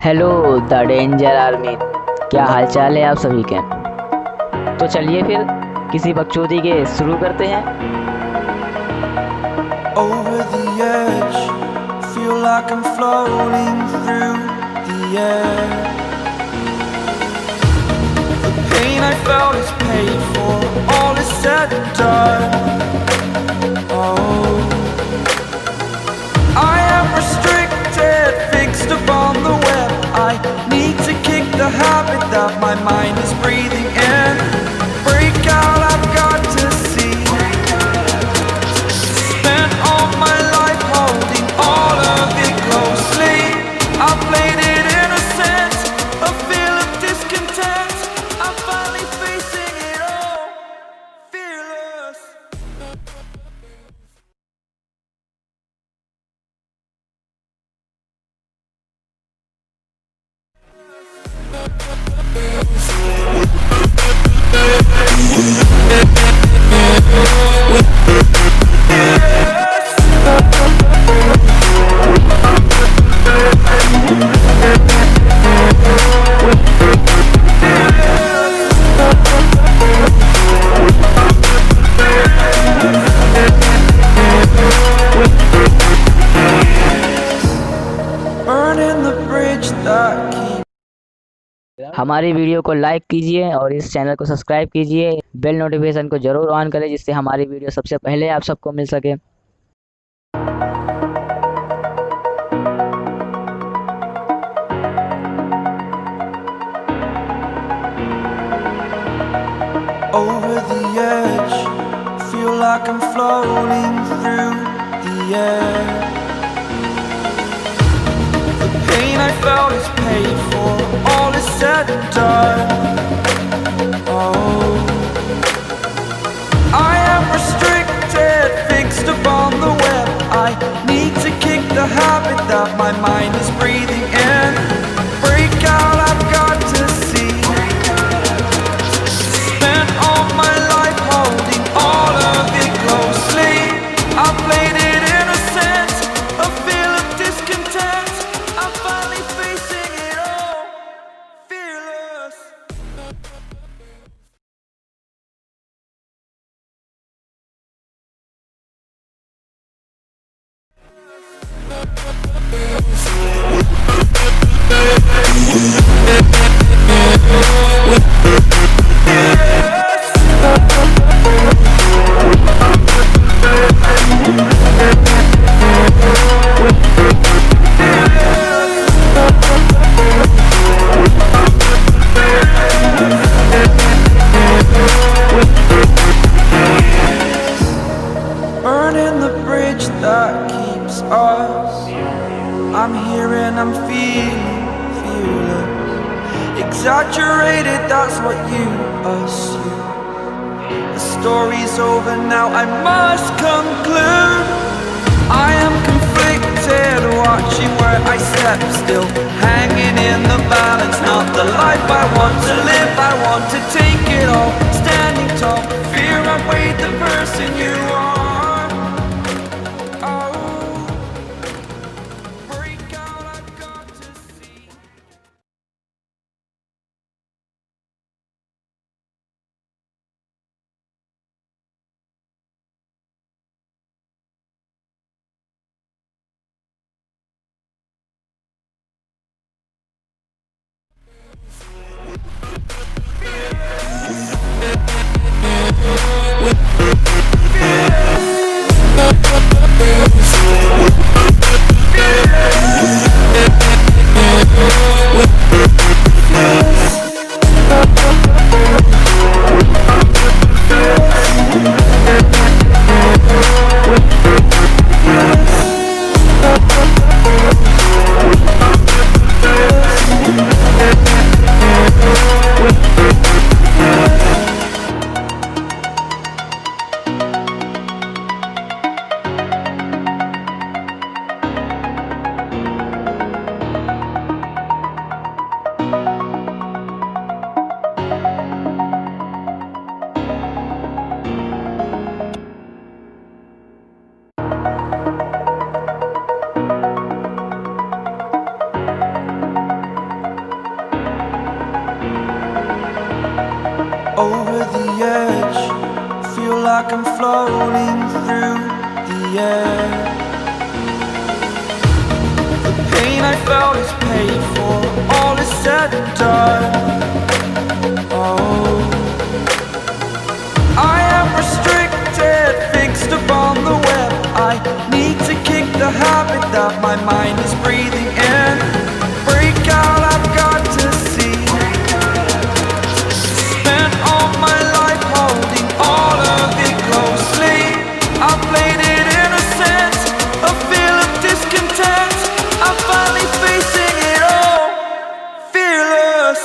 Hello the danger army, क्या हाल चाल है आप सभी के। तो चलिए फिर किसी बकचोदी के शुरू करते हैं। Over the edge, feel like I'm floating through the air. The pain I felt is paid for, all is said and done. Oh, I am restricted, fixed upon the web. I need to kick the habit that my mind is breathing in. Break out, I've got to see. Spent all my life holding all of it closely. I played it innocent, a feel of discontent. I'm finally facing it all, fearless. Burning the bridge that keeps. हमारी video को like कीजिए और इस channel को subscribe कीजिए। Bell notification को ज़रूर on करें जिससे हमारी वीडियो सबसे पहले आप सबको मिल सके। Over the edge, feel like I'm floating through the air. The pain I felt is paid for, all is said and done. Oh, I am restricted, fixed upon the web. I need to kick the habit that my mind is breathing in. Break out, I've got to see. Spent all my life holding all of it closely. I played it innocent, a feel of discontent. I'm finally facing it all, fearless. Burning the bridge that keeps us. I'm here and I'm feeling fearless. Exaggerated, that's what you assume. The story's over now, I must conclude. I am conflicted, watching where I step still, hanging in the balance. Not the life I want to live, I want to take it all. Standing tall, fear outweighed the person you are. feel like I'm floating through the air. The pain I felt is paid for, all is said and done. Oh, I am restricted, fixed upon the web. I need to kick the habit that my mind is breathing in. Break out, I've got to see. Spent all my life holding all of it closely. I played it innocent, a feel of discontent. I'm finally facing it all, fearless.